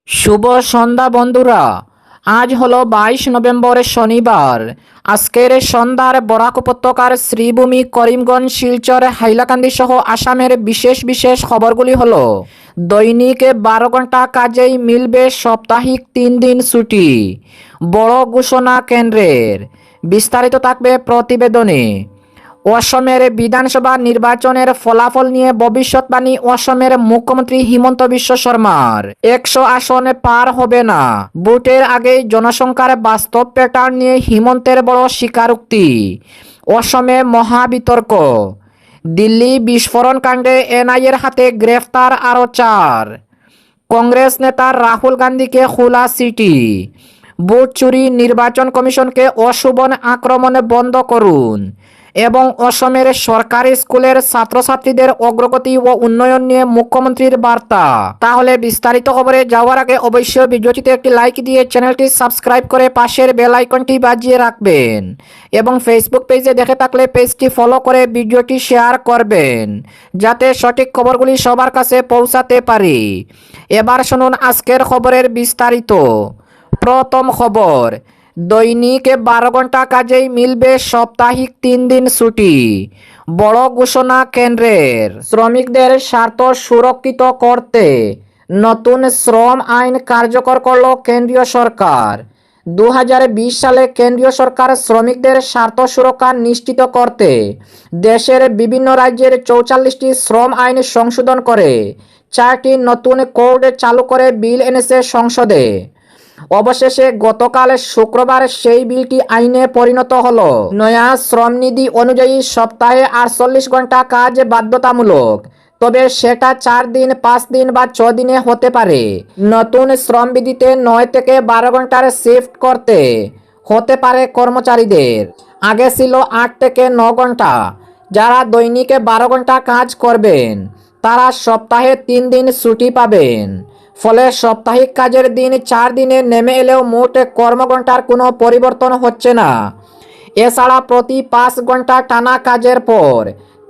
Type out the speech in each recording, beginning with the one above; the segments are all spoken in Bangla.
শুভ সন্ধ্যা বন্ধুরা। আজ হলো 22 নভেম্বর শনিবার। আজকের সন্ধ্যার বরাক উপত্যকার শ্রীভূমি, করিমগঞ্জ, শিলচর, হাইলাকান্দি সহ আসামের বিশেষ বিশেষ খবরগুলি হলো: দৈনিক 12 ঘন্টা কাজেই মিলবে সাপ্তাহিক 3 দিন ছুটি, বড় ঘোষণা কেন্দ্রের। বিস্তারিত থাকবে প্রতিবেদনে। অসমের বিধানসভা নির্বাচনের ফলাফল নিয়ে ভবিষ্যৎবাণী অসমের মুখ্যমন্ত্রী হিমন্ত বিশ্ব শর্মার। 100 আসন পার হবে না, ভোটের আগেই জনসংখ্যার বাস্তব প্যাটার্ন নিয়ে হিমন্তের বড় স্বীকারোক্তি। অসমে মহাবিতর্ক। দিল্লি বিস্ফোরণ কাণ্ডে এনআইএর হাতে গ্রেফতার আরও 4। কংগ্রেস নেতা রাহুল গান্ধীকে খোলা চিঠি। ভোট চুরি, নির্বাচন কমিশনকে অশোভন আক্রমণ বন্ধ করুন এবং অসমের সরকারি স্কুলের ছাত্রছাত্রীদের অগ্রগতি ও উন্নয়ন নিয়ে মুখ্যমন্ত্রীর বার্তা। তাহলে বিস্তারিত খবরে যাওয়ার আগে অবশ্যই ভিডিওটিতে একটি লাইক দিয়ে চ্যানেলটি সাবস্ক্রাইব করে পাশের বেল আইকনটি বাজিয়ে রাখবেন এবং ফেসবুক পেজে দেখে থাকলে পেজটি ফলো করে ভিডিওটি শেয়ার করবেন যাতে সঠিক খবরগুলি সবার কাছে পৌঁছাতে পারে। এবার শুনুন আজকের খবরের বিস্তারিত। প্রথম খবর, দৈনিক 12 ঘন্টা কাজেই মিলবে সাপ্তাহিক 3 দিন ছুটি, বড় ঘোষণা কেন্দ্রের। শ্রমিকদের স্বার্থ সুরক্ষিত করতে নতুন শ্রম আইন কার্যকর করল কেন্দ্রীয় সরকার। 2020 সালে কেন্দ্রীয় সরকার শ্রমিকদের স্বার্থ সুরক্ষা নিশ্চিত করতে দেশের বিভিন্ন রাজ্যের 44টি শ্রম আইন সংশোধন করে 4টি নতুন কোড চালু করে বিল এনেছে সংসদে। অবশেষে গতকাল শুক্রবার সেই বিলটি আইনে পরিণত হলো। নয়া শ্রমনীতি অনুযায়ী সপ্তাহে 48 ঘন্টা কাজ বাধ্যতামূলক, তবে সেটা 4 দিন, 5 দিন বা 6 দিনে হতে পারে। নতুন শ্রমবিধিতে 9 থেকে 12 ঘন্টার শিফট করতে হতে পারে কর্মচারীদের। আগে ছিল 8 থেকে 9 ঘন্টা। যারা দৈনিক 12 ঘন্টা কাজ করবেন তারা সপ্তাহে 3 দিন ছুটি পাবেন। ফলে সাপ্তাহিক কাজের দিন 4 দিনে নেমে এলেও মোট কর্মঘণ্টার কোনো পরিবর্তন হচ্ছে না। এছাড়া প্রতি 5 ঘন্টা টানা কাজের পর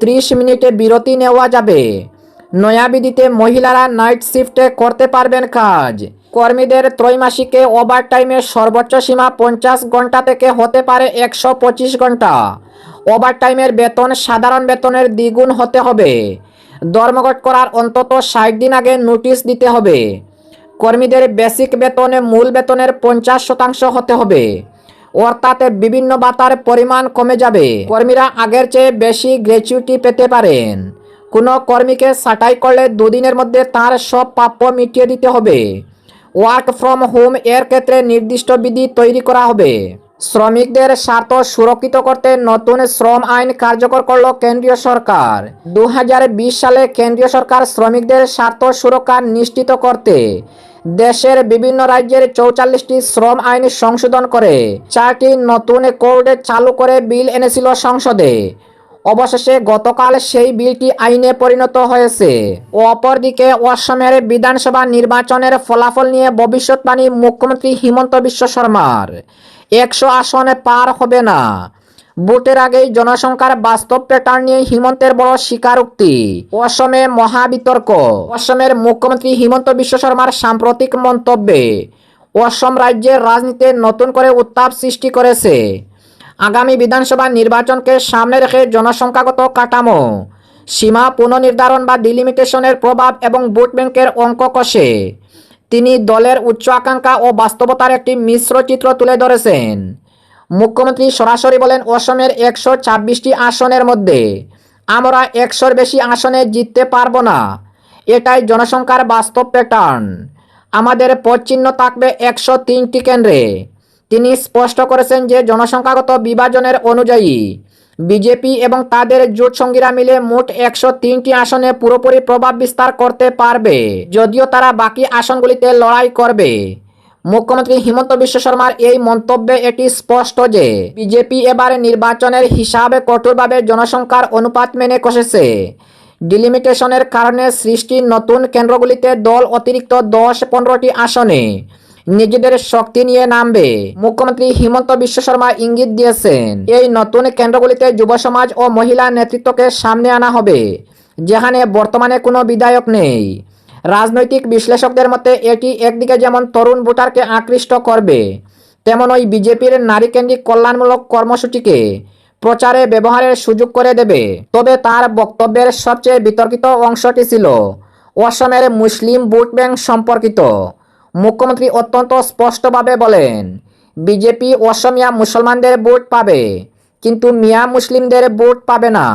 30 মিনিটে বিরতি নেওয়া যাবে। নয়া বিধিতে মহিলারা নাইট শিফটে করতে পারবেন কাজ। কর্মীদের ত্রৈমাসিকে ওভারটাইমের সর্বোচ্চ সীমা 50 ঘন্টা থেকে হতে পারে 125 ঘন্টা। ওভারটাইমের বেতন সাধারণ বেতনের দ্বিগুণ হতে হবে। ধর্মঘট করার অন্তত 60 দিন আগে নোটিশ দিতে হবে। কর্মীদের বেসিক বেতনে মূল বেতনের 50% হতে হবে, অর্থাৎ বিভিন্ন ভাতার পরিমাণ কমে যাবে। কর্মীরা আগের চেয়ে বেশি গ্র্যাচুইটি পেতে পারেন। কোনো কর্মীকে ছাঁটাই করলে 2 দিনের মধ্যে তার সব প্রাপ্য মিটিয়ে দিতে হবে। ওয়ার্ক ফ্রম হোম এর ক্ষেত্রে নির্দিষ্ট বিধি তৈরি করা হবে। শ্রমিকদের স্বার্থ সুরক্ষিত করতে নতুন শ্রম আইন কার্যকর করল কেন্দ্রীয় সরকার। 2020 সালে কেন্দ্রীয় সরকার শ্রমিকদের স্বার্থ সুরক্ষা নিশ্চিত করতে দেশের বিভিন্ন রাজ্যের 44টি শ্রম আইন সংশোধন করে 4টি নতুন কোড চালু করে বিল এনেছিল সংসদে। অবশেষে গতকাল সেই বিলটি আইনে পরিণত হয়েছে। অপরদিকে অসমের বিধানসভা নির্বাচনের ফলাফল নিয়ে ভবিষ্যৎবাণী মুখ্যমন্ত্রী হিমন্ত বিশ্ব শর্মার। 100 আসন পার হবে না, ভোটের আগেই জনসংখ্যার বাস্তব প্যাটার্ন নিয়ে হিমন্তের বড় স্বীকারোক্তি। অসমে মহাবিতর্ক। অসমের মুখ্যমন্ত্রী হিমন্ত বিশ্ব শর্মার সাম্প্রতিক মন্তব্যে অসম রাজ্যের রাজনীতিতে নতুন করে উত্তাপ সৃষ্টি করেছে। আগামী বিধানসভা নির্বাচনকে সামনে রেখে জনসংখ্যাগত কাঠামো, সীমা পুনর্নির্ধারণ বা ডিলিমিটেশনের প্রভাব এবং ভোট ব্যাংকের অঙ্ক কষে তিনি দলের উচ্চ আকাঙ্ক্ষা ও বাস্তবতার একটি মিশ্র চিত্র তুলে ধরেছেন। মুখ্যমন্ত্রী সরাসরি বলেন, অসমের 126টি আসনের মধ্যে আমরা 100-র বেশি আসনে জিততে পারবো না। এটাই জনসংখ্যার বাস্তব প্যাটার্ন। আমাদের পদচিহ্ন থাকবে 103টি কেন্দ্রে। তিনি স্পষ্ট করেছেন যে জনসংখ্যাগত বিভাজনের অনুযায়ী বিজেপি এবং তাদের জোট সঙ্গীরা মিলে মোট 103টি আসনে পুরোপুরি প্রভাব বিস্তার করতে পারবে, যদিও তারা বাকি আসনগুলিতে লড়াই করবে। মুখ্যমন্ত্রী হিমন্ত বিশ্ব শর্মার এই মন্তব্যে এটি স্পষ্ট যে বিজেপি এবার নির্বাচনের হিসাবে কঠোরভাবে জনসংখ্যার অনুপাত মেনে কষেছে। ডিলিমিটেশনের কারণে সৃষ্টি নতুন কেন্দ্রগুলিতে দল অতিরিক্ত 10-15টি আসনে নিজেদের শক্তি নিয়ে নামবে। মুখ্যমন্ত্রী হিমন্ত বিশ্ব শর্মা ইঙ্গিত দিয়েছেন, এই নতুন কেন্দ্রগুলিতে যুব সমাজ ও মহিলা নেতৃত্বকে সামনে আনা হবে, যেখানে বর্তমানে কোনো বিধায়ক নেই। রাজনৈতিক বিশ্লেষকদের মতে এটি একদিকে যেমন তরুণ ভোটারকে আকৃষ্ট করবে, তেমনই বিজেপির নারীকেন্দ্রিক কল্যাণমূলক কর্মসূচিকে প্রচারে ব্যবহারের সুযোগ করে দেবে। তবে তার বক্তব্যের সবচেয়ে বিতর্কিত অংশটি ছিল অসমের মুসলিম ভোট ব্যাংক সম্পর্কিত। মুখ্যমন্ত্রী অত্যন্ত স্পষ্টভাবে বলেন, বিজেপি অসমিয়া মুসলমানদের ভোট পাবে, কিন্তু মিয়া মুসলিমদের ভোট পাবে না।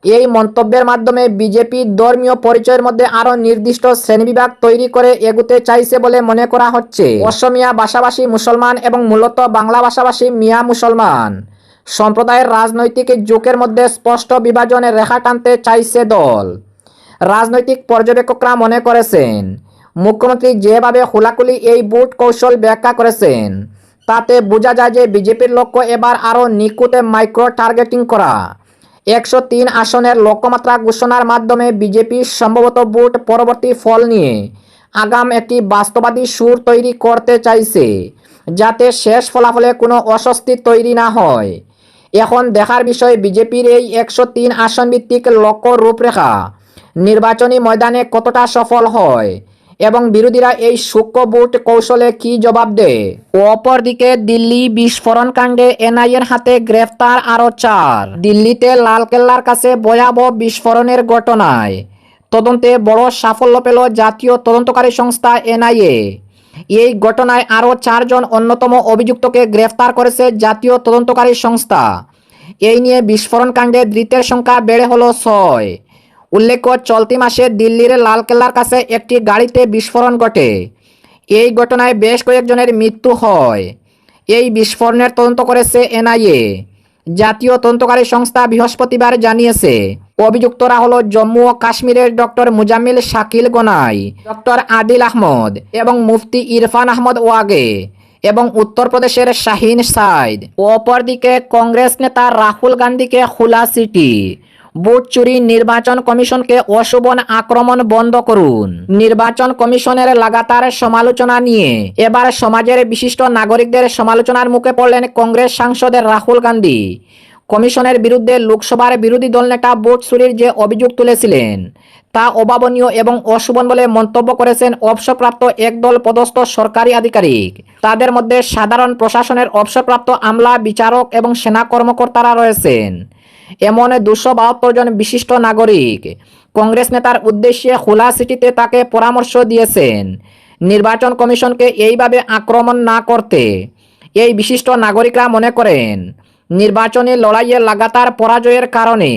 এই মন্তব্যের মাধ্যমে বিজেপি ধর্মীয় পরিচয়ের মধ্যে আরও নির্দিষ্ট শ্রেণীবিভাগ তৈরি করে এগুতে চাইছে বলে মনে করা হচ্ছে। অসমিয়া ভাষাভাষী মুসলমান এবং মূলত বাংলা ভাষাভাষী মিয়া মুসলমান সম্প্রদায়ের রাজনৈতিক জোটের মধ্যে স্পষ্ট বিভাজনের রেখা টানতে চাইছে দল। রাজনৈতিক পর্যবেক্ষকরা মনে করেছেন, মুখ্যমন্ত্রী যেভাবে খোলাখুলি এই ভোট কৌশল ব্যাখ্যা করেছেন, তাতে বোঝা যায় যে বিজেপির লক্ষ্য এবার আরও নিখুঁতে মাইক্রো টার্গেটিং করা। 103 আসনের লক্ষ্যমাত্রা ঘোষণার মাধ্যমে বিজেপি সম্ভবত ভোট পরবর্তী ফল নিয়ে আগাম একটি বাস্তববাদী সুর তৈরি করতে চাইছে, যাতে শেষ ফলাফলে কোনো অস্বস্তি তৈরি না হয়। এখন দেখার বিষয় বিজেপির এই 103 আসন ভিত্তিক লক্ষ্য রূপরেখা নির্বাচনী ময়দানে কতটা সফল হয় এবং বিরোধীরা এই সূক্ষ্ম ভোট কৌশলে কি জবাব দেয়। অপরদিকে দিল্লি বিস্ফোরণ কাণ্ডে এনআইএর হাতে গ্রেফতার আরও 4। দিল্লিতে লালকেল্লার কাছে ভয়াবহ বিস্ফোরণের ঘটনায় তদন্তে বড় সাফল্য পেল জাতীয় তদন্তকারী সংস্থা এনআইএ। এই ঘটনায় আরও 4 জন অন্যতম অভিযুক্তকে গ্রেফতার করেছে জাতীয় তদন্তকারী সংস্থা। এই নিয়ে বিস্ফোরণ কাণ্ডে ধৃতের সংখ্যা বেড়ে হলো 6। উল্লেখ্য, চলতি মাসে দিল্লির লালকেল্লার কাছে একটি গাড়িতে বিস্ফোরণ ঘটে। এই ঘটনায় বেশ কয়েকজনের মৃত্যু হয়। এই বিস্ফোরণের তদন্ত করেছে এনআইএ। জাতীয় তদন্তকারী সংস্থা বৃহস্পতিবার জানিয়েছে, অভিযুক্তরা হলো জম্মু ও কাশ্মীরের ডক্টর মুজাম্মিল শাকিল গনাই, ডক্টর আদিল আহমদ এবং মুফতি ইরফান আহমদ ওয়াগে এবং উত্তরপ্রদেশের শাহিন সাইদ। অপরদিকে কংগ্রেস নেতা রাহুল গান্ধীকে খোলা চিঠি, ভোট চুরি, নির্বাচন কমিশনকে অশোভন আক্রমণ বন্ধ করুন। নির্বাচন কমিশনের লাগাতার সমালোচনা নিয়ে এবার সমাজের বিশিষ্ট নাগরিকদের সমালোচনার মুখে পড়লেন কংগ্রেস সাংসদ রাহুল গান্ধী। কমিশনের বিরুদ্ধে লোকসভার বিরোধী দল নেতা ভোট চুরির যে অভিযোগ তুলেছিলেন তা অভাবনীয় এবং অশোভন বলে মন্তব্য করেছেন অবসরপ্রাপ্ত একদল পদস্থ সরকারি আধিকারিক। তাদের মধ্যে সাধারণ প্রশাসনের অবসরপ্রাপ্ত আমলা, বিচারক এবং সেনা কর্মকর্তারা রয়েছেন। এমন 272 জন বিশিষ্ট নাগরিক কংগ্রেস নেতার উদ্দেশ্যে খোলা চিঠিতে তাকে পরামর্শ দিয়েছেন নির্বাচন কমিশনকে এইভাবে আক্রমণ না করতে। এই বিশিষ্ট নাগরিকরা মনে করেন, নির্বাচনী লড়াইয়ে লাগাতার পরাজয়ের কারণে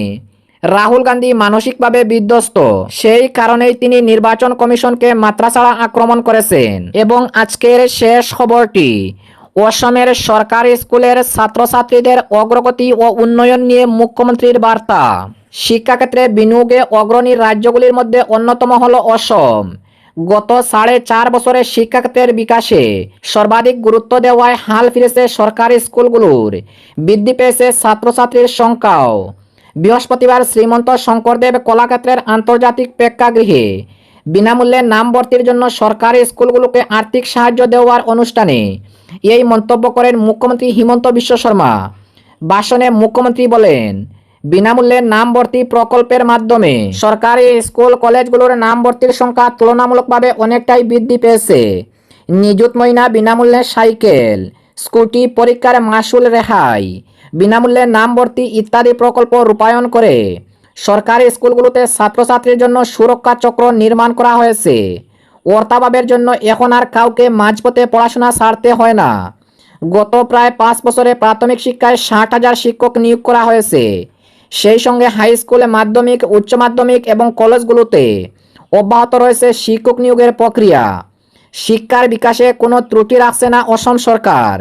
রাহুল গান্ধী মানসিকভাবে বিধ্বস্ত। সেই কারণেই তিনি নির্বাচন কমিশনকে মাত্রাছাড়া আক্রমণ করেছেন। এবং আজকের শেষ খবরটি, অসমের সরকারি স্কুলের ছাত্রছাত্রীদের অগ্রগতি ও উন্নয়ন নিয়ে মুখ্যমন্ত্রীর বার্তা। শিক্ষাক্ষেত্রে বিনিয়োগে অগ্রণী রাজ্যগুলির মধ্যে অন্যতম হল অসম। গত 4.5 বছরে শিক্ষাক্ষেত্রের বিকাশে সর্বাধিক গুরুত্ব দেওয়ায় হাল ফিরেছে সরকারি স্কুলগুলোর, বৃদ্ধি পেয়েছে ছাত্রছাত্রীর সংখ্যাও। বৃহস্পতিবার শ্রীমন্ত শঙ্করদেব কলাক্ষেত্রের আন্তর্জাতিক প্রেক্ষাগৃহে বিনামূল্যে নাম ভর্তির জন্য সরকারি স্কুলগুলোকে আর্থিক সাহায্য দেওয়ার অনুষ্ঠানে এই মন্তব্য করেন মুখ্যমন্ত্রী হিমন্ত বিশ্ব শর্মা। ভাষণে মুখ্যমন্ত্রী বলেন, বিনামূল্যে নাম ভর্তি প্রকল্পের মাধ্যমে সরকারি স্কুল কলেজগুলোর নাম ভর্তির সংখ্যা তুলনামূলকভাবে অনেকটাই বৃদ্ধি পেয়েছে। নিযুত মহিনা বিনামূল্যে সাইকেল, স্কুটি, পরীক্ষার মাসুল রেহাই, বিনামূল্যে নাম ভর্তি ইত্যাদি প্রকল্প রূপায়ণ করে সরকারি স্কুলগুলোতে ছাত্রছাত্রীর জন্য সুরক্ষা চক্র নির্মাণ করা হয়েছে। অর্থাভাবের জন্য এখন আর কাউকে মাঝপথে পড়াশোনা ছাড়তে হয় না। গত প্রায় 5 বছরে প্রাথমিক শিক্ষায় 60,000 শিক্ষক নিয়োগ করা হয়েছে। সেই সঙ্গে হাই স্কুল, মাধ্যমিক, উচ্চ মাধ্যমিক এবং কলেজগুলোতে অব্যাহত রয়েছে শিক্ষক নিয়োগের প্রক্রিয়া। শিক্ষার বিকাশে কোনো ত্রুটি রাখছে না অসম সরকার।